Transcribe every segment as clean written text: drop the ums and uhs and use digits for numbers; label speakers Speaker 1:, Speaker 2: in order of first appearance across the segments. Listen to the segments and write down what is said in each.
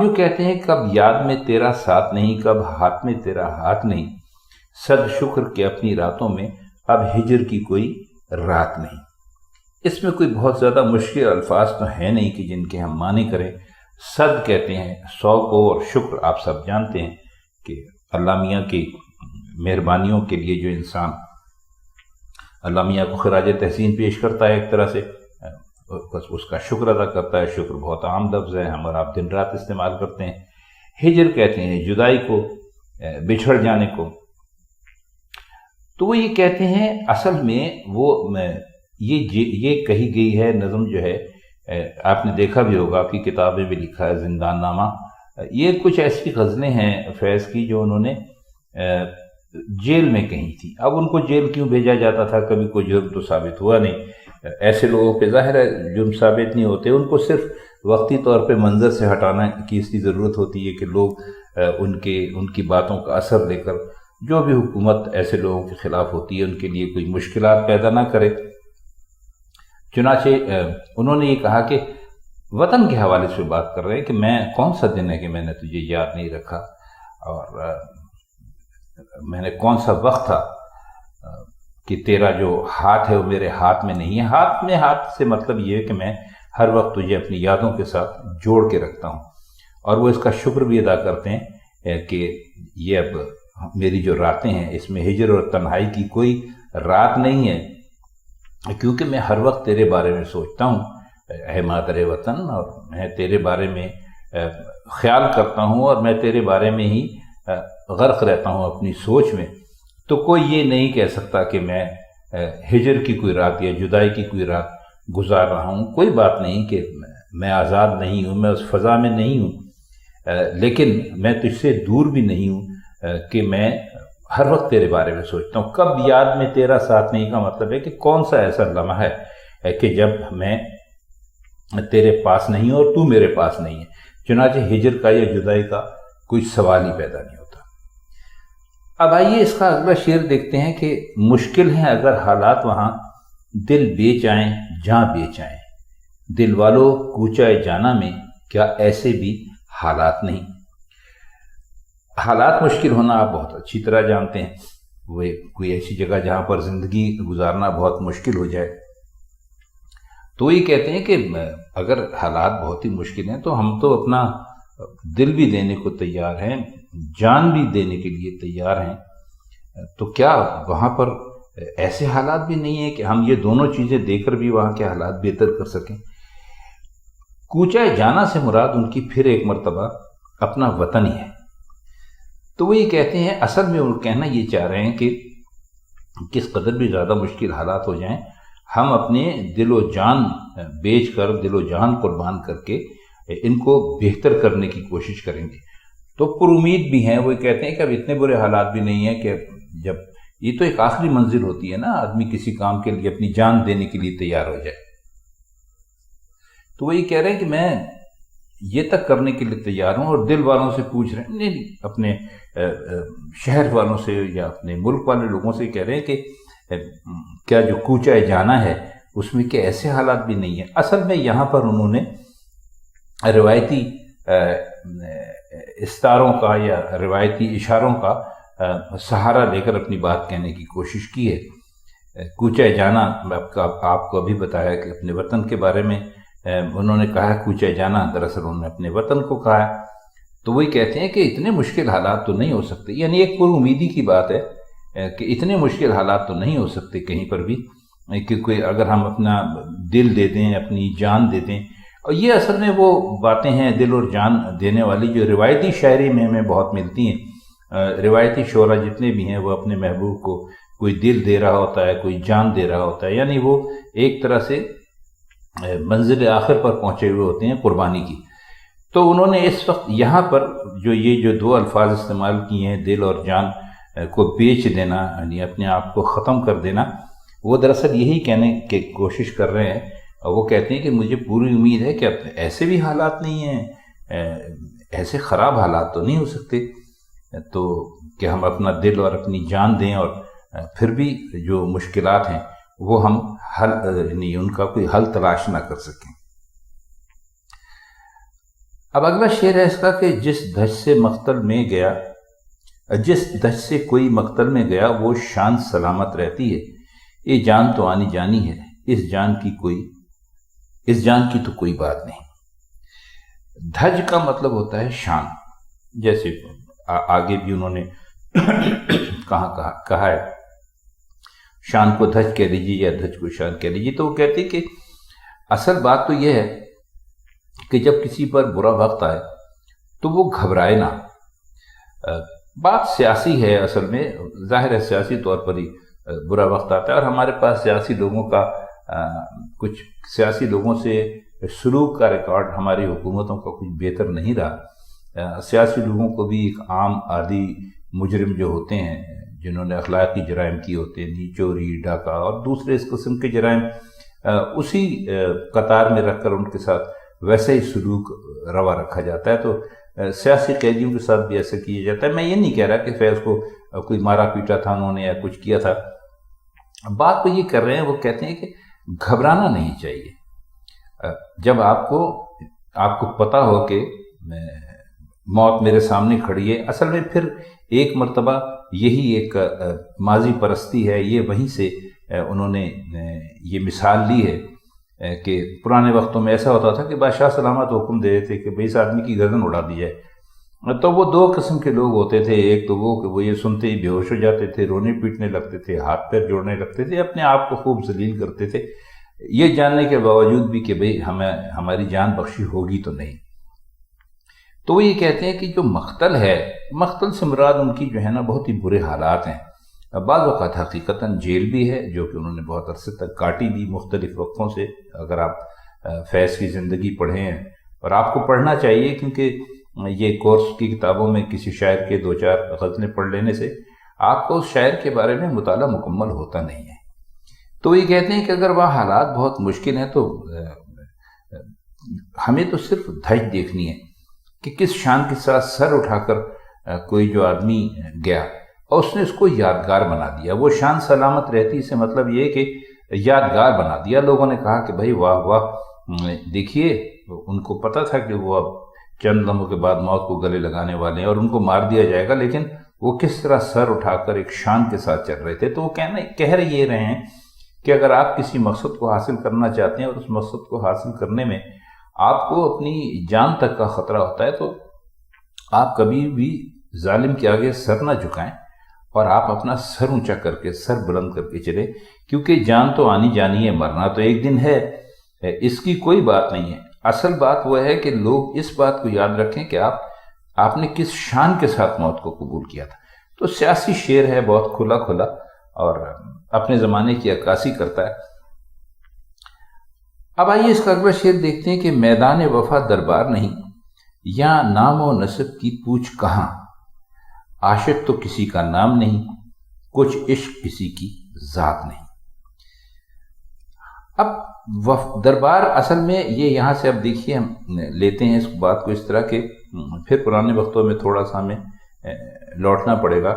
Speaker 1: جو کہتے ہیں کب یاد میں تیرا ساتھ نہیں، کب ہاتھ میں تیرا ہاتھ نہیں، صد شکر کہ اپنی راتوں میں اب ہجر کی کوئی رات نہیں۔ اس میں کوئی بہت زیادہ مشکل الفاظ تو ہیں نہیں کہ جن کے ہم معنی کریں۔ صد کہتے ہیں 100 کو، اور شکر آپ سب جانتے ہیں کہ اللہ میاں کی مہربانیوں کے لیے جو انسان اللہ میاں کو خراج تحسین پیش کرتا ہے ایک طرح سے، بس اس کا شکر ادا کرتا ہے۔ شکر بہت عام لفظ ہے، ہم اور آپ دن رات استعمال کرتے ہیں۔ ہجر کہتے ہیں جدائی کو، بچھڑ جانے کو۔ تو وہ یہ کہتے ہیں اصل میں وہ یہ کہی گئی ہے نظم جو ہے، آپ نے دیکھا بھی ہوگا، آپ کی کتابیں بھی لکھا ہے زندان نامہ، یہ کچھ ایسی غزلیں ہیں فیض کی جو انہوں نے جیل میں کہی تھی۔ اب ان کو جیل کیوں بھیجا جاتا تھا؟ کبھی کوئی جرم تو ثابت ہوا نہیں، ایسے لوگوں پہ ظاہر ہے جرم ثابت نہیں ہوتے، ان کو صرف وقتی طور پہ منظر سے ہٹانا کی اس کی ضرورت ہوتی ہے کہ لوگ ان کی باتوں کا اثر لے کر جو بھی حکومت ایسے لوگوں کے خلاف ہوتی ہے ان کے لیے کوئی مشکلات پیدا نہ کرے۔ چنانچہ انہوں نے یہ کہا کہ وطن کے حوالے سے بات کر رہے ہیں کہ میں کون سا دن ہے کہ میں نے تجھے یاد نہیں رکھا، اور میں نے کون سا وقت تھا کہ تیرا جو ہاتھ ہے وہ میرے ہاتھ میں نہیں ہے۔ ہاتھ سے مطلب یہ ہے کہ میں ہر وقت تجھے اپنی یادوں کے ساتھ جوڑ کے رکھتا ہوں، اور وہ اس کا شکر بھی ادا کرتے ہیں کہ یہ اب میری جو راتیں ہیں اس میں ہجر اور تنہائی کی کوئی رات نہیں ہے، کیونکہ میں ہر وقت تیرے بارے میں سوچتا ہوں اے مادر وطن، اور میں تیرے بارے میں خیال کرتا ہوں، اور میں تیرے بارے میں ہی غرق رہتا ہوں اپنی سوچ میں۔ تو کوئی یہ نہیں کہہ سکتا کہ میں ہجر کی کوئی رات یا جدائی کی کوئی رات گزار رہا ہوں۔ کوئی بات نہیں کہ میں آزاد نہیں ہوں، میں اس فضا میں نہیں ہوں، لیکن میں تجھ سے دور بھی نہیں ہوں کہ میں ہر وقت تیرے بارے میں سوچتا ہوں۔ کب یاد میں تیرا ساتھ نہیں کا مطلب ہے کہ کون سا ایسا لمحہ ہے کہ جب میں تیرے پاس نہیں ہوں اور تو میرے پاس نہیں ہے۔ چنانچہ ہجر کا یا جدائی کا کوئی سوال ہی پیدا نہیں ہوتا۔ اب آئیے اس کا اگلا شعر دیکھتے ہیں کہ مشکل ہیں اگر حالات وہاں، دل بیچ آئیں جاں بیچ آئیں، دل والو کوچہ جانا میں کیا ایسے بھی حالات نہیں۔ حالات مشکل ہونا آپ بہت اچھی طرح جانتے ہیں، وہ کوئی ایسی جگہ جہاں پر زندگی گزارنا بہت مشکل ہو جائے، تو یہ کہتے ہیں کہ اگر حالات بہت ہی مشکل ہیں تو ہم تو اپنا دل بھی دینے کو تیار ہیں، جان بھی دینے کے لیے تیار ہیں، تو کیا وہاں پر ایسے حالات بھی نہیں ہیں کہ ہم یہ دونوں چیزیں دے کر بھی وہاں کے حالات بہتر کر سکیں۔ کوچہ جانا سے مراد ان کی پھر ایک مرتبہ اپنا وطن ہی ہے۔ تو وہ یہ کہتے ہیں اصل میں وہ کہنا یہ چاہ رہے ہیں کہ کس قدر بھی زیادہ مشکل حالات ہو جائیں، ہم اپنے دل و جان بیچ کر، دل و جان قربان کر کے ان کو بہتر کرنے کی کوشش کریں گے۔ تو پر امید بھی ہیں، وہ کہتے ہیں کہ اب اتنے برے حالات بھی نہیں ہیں کہ جب یہ تو ایک آخری منزل ہوتی ہے نا، آدمی کسی کام کے لیے اپنی جان دینے کے لیے تیار ہو جائے۔ تو وہ یہ کہہ رہے ہیں کہ میں یہ تک کرنے کے لیے تیار ہوں، اور دل والوں سے پوچھ رہے ہیں، نہیں اپنے شہر والوں سے یا اپنے ملک والے لوگوں سے کہہ رہے ہیں کہ کیا جو کوچہ جانا ہے اس میں کہ ایسے حالات بھی نہیں ہیں۔ اصل میں یہاں پر انہوں نے روایتی استاروں کا یا روایتی اشاروں کا سہارا لے کر اپنی بات کہنے کی کوشش کی ہے۔ کوچہ جانا آپ کو ابھی بتایا کہ اپنے وطن کے بارے میں انہوں نے کہا کوچہ جانا، دراصل انہوں نے اپنے وطن کو کہا ہے۔ تو وہی کہتے ہیں کہ اتنے مشکل حالات تو نہیں ہو سکتے، یعنی ایک پر امیدی کی بات ہے کہ اتنے مشکل حالات تو نہیں ہو سکتے کہیں پر بھی، کہ اگر ہم اپنا دل دے دیں، اپنی جان دے دیں۔ اور یہ اصل میں وہ باتیں ہیں دل اور جان دینے والی جو روایتی شاعری میں ہمیں بہت ملتی ہیں۔ روایتی شعراء جتنے بھی ہیں وہ اپنے محبوب کو کوئی دل دے رہا ہوتا ہے، کوئی جان دے رہا ہوتا ہے، یعنی وہ ایک طرح سے منزل آخر پر پہنچے ہوئے ہوتے ہیں قربانی کی۔ تو انہوں نے اس وقت یہاں پر جو دو الفاظ استعمال کیے ہیں، دل اور جان کو بیچ دینا، یعنی اپنے آپ کو ختم کر دینا، وہ دراصل یہی کہنے کی کوشش کر رہے ہیں۔ اور وہ کہتے ہیں کہ مجھے پوری امید ہے کہ اب ایسے بھی حالات نہیں ہیں، ایسے خراب حالات تو نہیں ہو سکتے، تو کہ ہم اپنا دل اور اپنی جان دیں، اور پھر بھی جو مشکلات ہیں وہ ہم یعنی ان کا کوئی حل تلاش نہ کر سکیں۔ اب اگلا شعر ہے اس کا کہ جس دھج سے کوئی مقتل میں گیا وہ شان سلامت رہتی ہے، یہ جان تو آنی جانی ہے، اس جان کی تو کوئی بات نہیں۔ دھج کا مطلب ہوتا ہے شان، جیسے آگے بھی انہوں نے کہا ہے شان کو دھج کہہ لیجیے یا دھج کو شان کہہ لیجیے، تو وہ کہتے کہ اصل بات تو یہ ہے کہ جب کسی پر برا وقت آئے تو وہ گھبرائے نہ۔ بات سیاسی ہے، اصل میں ظاہر ہے سیاسی طور پر ہی برا وقت آتا ہے، اور ہمارے پاس کچھ سیاسی لوگوں سے سلوک کا ریکارڈ ہماری حکومتوں کا کچھ بہتر نہیں رہا۔ سیاسی لوگوں کو بھی ایک عام عادی مجرم جو ہوتے ہیں جنہوں نے اخلاقی جرائم کیے ہوتے ہیں، چوری، ڈاکہ اور دوسرے اس قسم کے جرائم، اسی قطار میں رکھ کر ان کے ساتھ ویسے ہی سلوک روا رکھا جاتا ہے۔ تو سیاسی قیدیوں کے ساتھ بھی ایسا کیا جاتا ہے۔ میں یہ نہیں کہہ رہا کہ فیض کو کوئی مارا پیٹا تھا انہوں نے یا کچھ کیا تھا، بات تو یہ کر رہے ہیں، وہ کہتے ہیں کہ گھبرانا نہیں چاہیے۔ جب آپ کو پتہ ہو کہ موت میرے سامنے کھڑی ہے، اصل میں پھر ایک مرتبہ یہی ایک ماضی پرستی ہے، یہ وہیں سے انہوں نے یہ مثال لی ہے کہ پرانے وقتوں میں ایسا ہوتا تھا کہ بادشاہ سلامت حکم دے دیتے کہ بھئی اس آدمی کی گردن اڑا دی جائے، تو وہ دو قسم کے لوگ ہوتے تھے، ایک تو وہ کہ وہ یہ سنتے ہی بے ہوش ہو جاتے تھے، رونے پیٹنے لگتے تھے، ہاتھ پیر جوڑنے لگتے تھے، اپنے آپ کو خوب ذلیل کرتے تھے، یہ جاننے کے باوجود بھی کہ بھئی ہماری جان بخشی ہوگی تو نہیں۔ تو وہ یہ کہتے ہیں کہ جو مقتل ہے، مقتل سے مراد ان کی جو ہے نا بہت ہی برے حالات ہیں، بعض اوقات حقیقتاً جیل بھی ہے جو کہ انہوں نے بہت عرصے تک کاٹی بھی مختلف وقتوں سے۔ اگر آپ فیض کی زندگی پڑھیں، اور آپ کو پڑھنا چاہیے کیونکہ یہ کورس کی کتابوں میں کسی شاعر کے 2-4 غزلیں پڑھ لینے سے آپ کو اس شاعر کے بارے میں مطالعہ مکمل ہوتا نہیں ہے۔ تو یہ کہتے ہیں کہ اگر وہاں حالات بہت مشکل ہیں تو ہمیں تو صرف دھج دیکھنی ہے کہ کس شان کے ساتھ سر اٹھا کر کوئی جو آدمی گیا اور اس نے اس کو یادگار بنا دیا۔ وہ شان سلامت رہتی سے مطلب یہ کہ یادگار بنا دیا۔ لوگوں نے کہا کہ بھائی واہ واہ، دیکھیے ان کو پتہ تھا کہ وہ اب چند لمحوں کے بعد موت کو گلے لگانے والے ہیں اور ان کو مار دیا جائے گا، لیکن وہ کس طرح سر اٹھا کر ایک شان کے ساتھ چل رہے تھے۔ تو وہ کہہ رہے ہیں کہ اگر آپ کسی مقصد کو حاصل کرنا چاہتے ہیں اور اس مقصد کو حاصل کرنے میں آپ کو اپنی جان تک کا خطرہ ہوتا ہے تو آپ کبھی بھی ظالم کے آگے سر نہ جھکائیں اور آپ اپنا سر اونچا کر کے، سر بلند کر کے چلے، کیونکہ جان تو آنی جانی ہے، مرنا تو ایک دن ہے، اس کی کوئی بات نہیں ہے۔ اصل بات وہ ہے کہ لوگ اس بات کو یاد رکھیں کہ آپ نے کس شان کے ساتھ موت کو قبول کیا تھا۔ تو سیاسی شعر ہے، بہت کھلا اور اپنے زمانے کی عکاسی کرتا ہے۔ اب آئیے اس کا اگلا شعر دیکھتے ہیں کہ میدان وفا دربار نہیں، یا نام و نسب کی پوچھ کہاں، عاشق تو کسی کا نام نہیں، کچھ عشق کسی کی ذات نہیں۔ اب دربار اصل میں یہ یہاں سے اب دیکھیے ہم لیتے ہیں اس بات کو اس طرح کہ پھر پرانے وقتوں میں تھوڑا سا ہمیں لوٹنا پڑے گا۔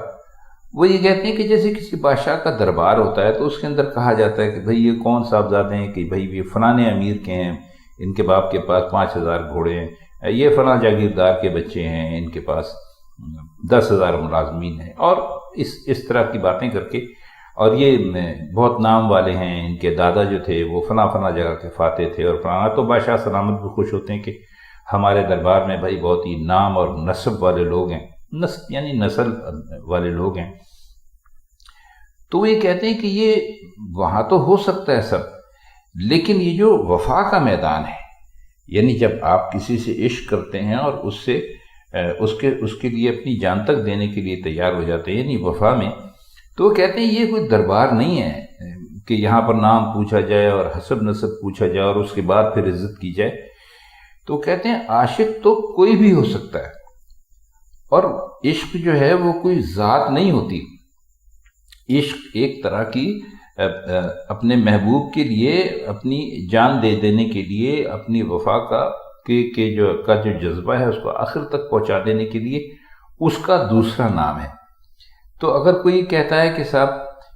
Speaker 1: وہ یہ کہتے ہیں کہ جیسے کسی بادشاہ کا دربار ہوتا ہے تو اس کے اندر کہا جاتا ہے کہ بھئی یہ کون صاحبزادے ہیں، کہ بھئی یہ فلاں امیر کے ہیں، ان کے باپ کے پاس 5000 گھوڑے ہیں، یہ فلاں جاگیردار کے بچے ہیں، ان کے پاس 10,000 ملازمین ہیں، اور اس طرح کی باتیں کر کے، اور یہ بہت نام والے ہیں، ان کے دادا جو تھے وہ فلاں جگہ کے فاتح تھے اور فلاں، تو بادشاہ سلامت بھی خوش ہوتے ہیں کہ ہمارے دربار میں بھائی بہت ہی نام اور نسب والے لوگ ہیں، نسب یعنی نسل والے لوگ ہیں۔ تو وہ یہ کہتے ہیں کہ یہ وہاں تو ہو سکتا ہے سب، لیکن یہ جو وفا کا میدان ہے، یعنی جب آپ کسی سے عشق کرتے ہیں اور اس کے لیے اپنی جان تک دینے کے لیے تیار ہو جاتے ہیں، یعنی وفا میں، تو وہ کہتے ہیں یہ کوئی دربار نہیں ہے کہ یہاں پر نام پوچھا جائے اور حسب نسب پوچھا جائے اور اس کے بعد پھر عزت کی جائے۔ تو کہتے ہیں عاشق تو کوئی بھی ہو سکتا ہے، اور عشق جو ہے وہ کوئی ذات نہیں ہوتی۔ عشق ایک طرح کی اپنے محبوب کے لیے اپنی جان دے دینے کے لیے، اپنی وفا کا جو جذبہ ہے اس کو آخر تک پہنچا دینے کے لیے اس کا دوسرا نام ہے۔ تو اگر کوئی کہتا ہے کہ صاحب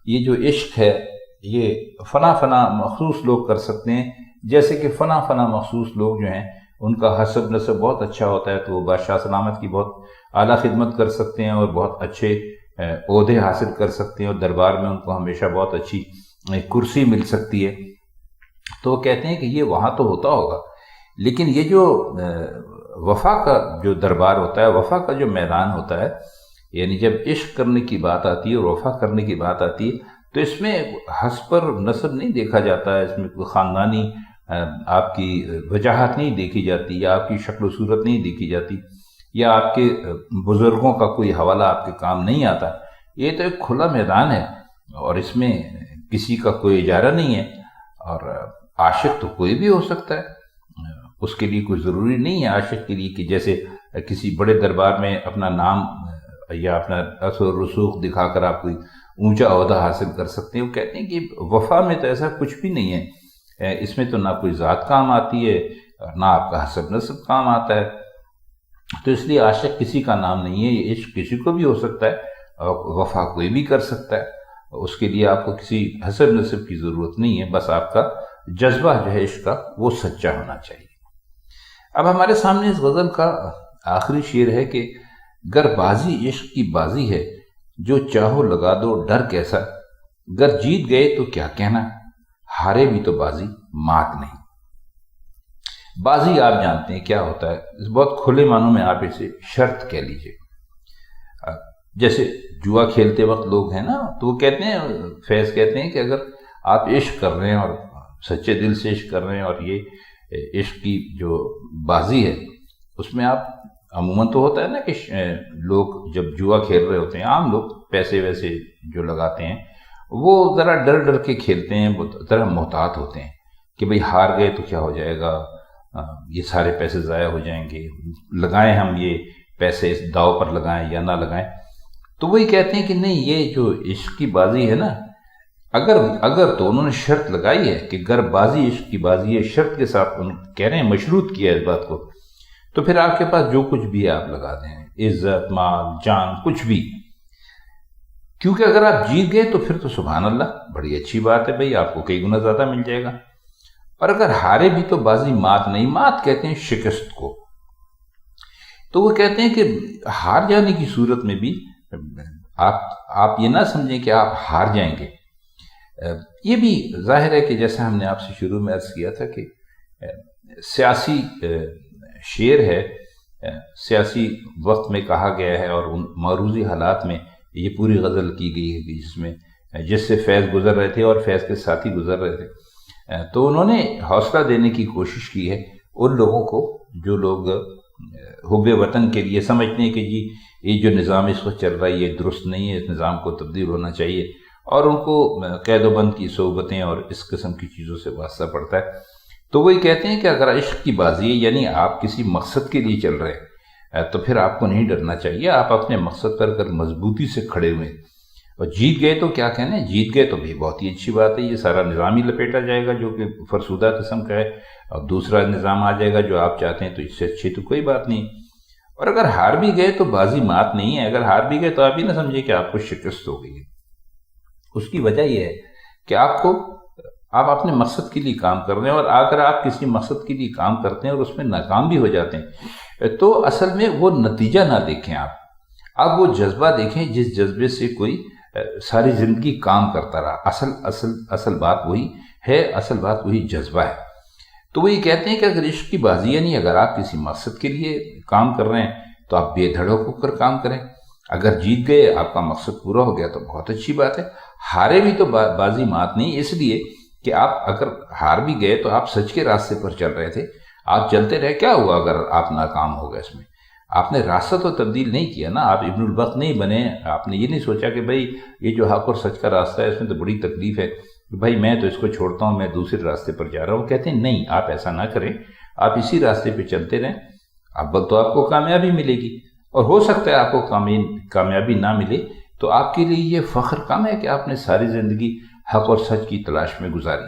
Speaker 1: یہ جو عشق ہے یہ فلاں مخصوص لوگ کر سکتے ہیں، جیسے کہ فلاں مخصوص لوگ جو ہیں ان کا حسب نسب بہت اچھا ہوتا ہے تو وہ بادشاہ سلامت کی بہت اعلیٰ خدمت کر سکتے ہیں اور بہت اچھے عہدے حاصل کر سکتے ہیں، اور دربار میں ان کو ہمیشہ بہت اچھی کرسی مل سکتی ہے۔ تو وہ کہتے ہیں کہ یہ وہاں تو ہوتا ہوگا، لیکن یہ جو وفا کا جو دربار ہوتا ہے، وفا کا جو میدان ہوتا ہے، یعنی جب عشق کرنے کی بات آتی ہے اور وفا کرنے کی بات آتی ہے تو اس میں حسب اور نسب نہیں دیکھا جاتا ہے، اس میں کوئی خاندانی آپ کی وجاہت نہیں دیکھی جاتی، یا آپ کی شکل و صورت نہیں دیکھی جاتی، یا آپ کے بزرگوں کا کوئی حوالہ آپ کے کام نہیں آتا۔ یہ تو ایک کھلا میدان ہے اور اس میں کسی کا کوئی اجارہ نہیں ہے، اور عاشق تو کوئی بھی ہو سکتا ہے، اس کے لیے کوئی ضروری نہیں ہے عاشق کے لیے کہ جیسے کسی بڑے دربار میں اپنا نام یا اپنا اثر و رسوخ دکھا کر آپ کوئی اونچا عہدہ حاصل کر سکتے ہیں۔ وہ کہتے ہیں کہ وفا میں تو ایسا کچھ بھی نہیں ہے، اس میں تو نہ کوئی ذات کام آتی ہے نہ آپ کا حسب نسب کام آتا ہے، تو اس لیے عاشق کسی کا نام نہیں ہے، یہ عشق کسی کو بھی ہو سکتا ہے اور وفا کوئی بھی کر سکتا ہے، اس کے لیے آپ کو کسی حسب نسب کی ضرورت نہیں ہے، بس آپ کا جذبہ جو ہے عشق کا وہ سچا ہونا چاہیے۔ اب ہمارے سامنے اس غزل کا آخری شعر ہے کہ گر بازی عشق کی بازی ہے، جو چاہو لگا دو ڈر کیسا، گر جیت گئے تو کیا کہنا، ہارے بھی تو بازی مات نہیں۔ بازی آپ جانتے ہیں کیا ہوتا ہے، اس بہت کھلے معنوں میں آپ اسے شرط کہہ لیجئے۔ جیسے جوا کھیلتے وقت لوگ ہیں نا، تو وہ کہتے ہیں، فیض کہتے ہیں کہ اگر آپ عشق کر رہے ہیں اور سچے دل سے عشق کر رہے ہیں، اور یہ عشق کی جو بازی ہے اس میں آپ عموماً تو ہوتا ہے نا کہ لوگ جب جوا کھیل رہے ہوتے ہیں، عام لوگ پیسے ویسے جو لگاتے ہیں وہ ذرا ڈر ڈر کے کھیلتے ہیں، وہ ذرا محتاط ہوتے ہیں کہ بھئی ہار گئے تو کیا ہو جائے گا، یہ سارے پیسے ضائع ہو جائیں گے، لگائیں ہم یہ پیسے اس داؤ پر لگائیں یا نہ لگائیں۔ تو وہی کہتے ہیں کہ نہیں، یہ جو عشق کی بازی ہے نا، اگر تو انہوں نے شرط لگائی ہے کہ گر بازی عشق کی بازی ہے، شرط کے ساتھ کہہ رہے ہیں، مشروط کیا ہے اس بات کو، تو پھر آپ کے پاس جو کچھ بھی ہے آپ لگا دیں، عزت، مال، جان، کچھ بھی، کیونکہ اگر آپ جیت گئے تو پھر تو سبحان اللہ، بڑی اچھی بات ہے بھئی، آپ کو کئی گنا زیادہ مل جائے گا، اور اگر ہارے بھی تو بازی مات نہیں۔ مات کہتے ہیں شکست کو، تو وہ کہتے ہیں کہ ہار جانے کی صورت میں بھی آپ یہ نہ سمجھیں کہ آپ ہار جائیں گے۔ یہ بھی ظاہر ہے کہ جیسا ہم نے آپ سے شروع میں عرض کیا تھا کہ سیاسی شعر ہے، سیاسی وقت میں کہا گیا ہے، اور ان معروضی حالات میں یہ پوری غزل کی گئی ہے جس سے فیض گزر رہے تھے اور فیض کے ساتھی گزر رہے تھے، تو انہوں نے حوصلہ دینے کی کوشش کی ہے ان لوگوں کو جو لوگ حب وطن کے لیے سمجھتے ہیں کہ جی یہ جو نظام اس وقت چل رہا ہے یہ درست نہیں ہے، اس نظام کو تبدیل ہونا چاہیے، اور ان کو قید و بند کی صحبتیں اور اس قسم کی چیزوں سے واسطہ پڑتا ہے۔ تو وہی کہتے ہیں کہ اگر عشق کی بازی ہے، یعنی آپ کسی مقصد کے لیے چل رہے ہیں، تو پھر آپ کو نہیں ڈرنا چاہیے، آپ اپنے مقصد پر اگر مضبوطی سے کھڑے ہوئے اور جیت گئے تو کیا کہنے، جیت گئے تو بھی بہت ہی اچھی بات ہے، یہ سارا نظام ہی لپیٹا جائے گا جو کہ فرسودہ قسم کا ہے، اور دوسرا نظام آ جائے گا جو آپ چاہتے ہیں، تو اس سے اچھی تو کوئی بات نہیں۔ اور اگر ہار بھی گئے تو بازی مات نہیں ہے، اگر ہار بھی گئے تو آپ ہی نہ سمجھے کہ آپ کو شکست ہو گئی ہے۔ اس کی وجہ یہ ہے کہ آپ اپنے مقصد کے لیے کام کر رہے ہیں، اور اگر آپ کسی مقصد کے لیے کام کرتے ہیں اور اس میں ناکام بھی ہو جاتے ہیں تو اصل میں وہ نتیجہ نہ دیکھیں، آپ وہ جذبہ دیکھیں جس جذبے سے کوئی ساری زندگی کام کرتا رہا۔ اصل بات وہی ہے، اصل بات وہی جذبہ ہے۔ تو وہ یہ کہتے ہیں کہ اگر عشق کی بازی ہے، نہیں، اگر آپ کسی مقصد کے لیے کام کر رہے ہیں تو آپ بے دھڑک ہو کر کام کریں، اگر جیت گئے، آپ کا مقصد پورا ہو گیا تو بہت اچھی بات ہے۔ ہارے بھی تو بازی مات نہیں، اس لیے کہ آپ اگر ہار بھی گئے تو آپ سچ کے راستے پر چل رہے تھے، آپ چلتے رہے، کیا ہوا اگر آپ ناکام ہو گئے؟ اس میں آپ نے راستہ تو تبدیل نہیں کیا نا، آپ ابن الوقت نہیں بنے، آپ نے یہ نہیں سوچا کہ بھئی یہ جو حق اور سچ کا راستہ ہے اس میں تو بڑی تکلیف ہے، بھائی میں تو اس کو چھوڑتا ہوں، میں دوسرے راستے پر جا رہا ہوں۔ کہتے ہیں نہیں، آپ ایسا نہ کریں، آپ اسی راستے پہ چلتے رہیں، اب تو آپ کو کامیابی ملے گی، اور ہو سکتا ہے آپ کو کامیابی نہ ملے تو آپ کے لیے یہ فخر کم ہے کہ آپ نے ساری زندگی حق اور سچ کی تلاش میں گزاری۔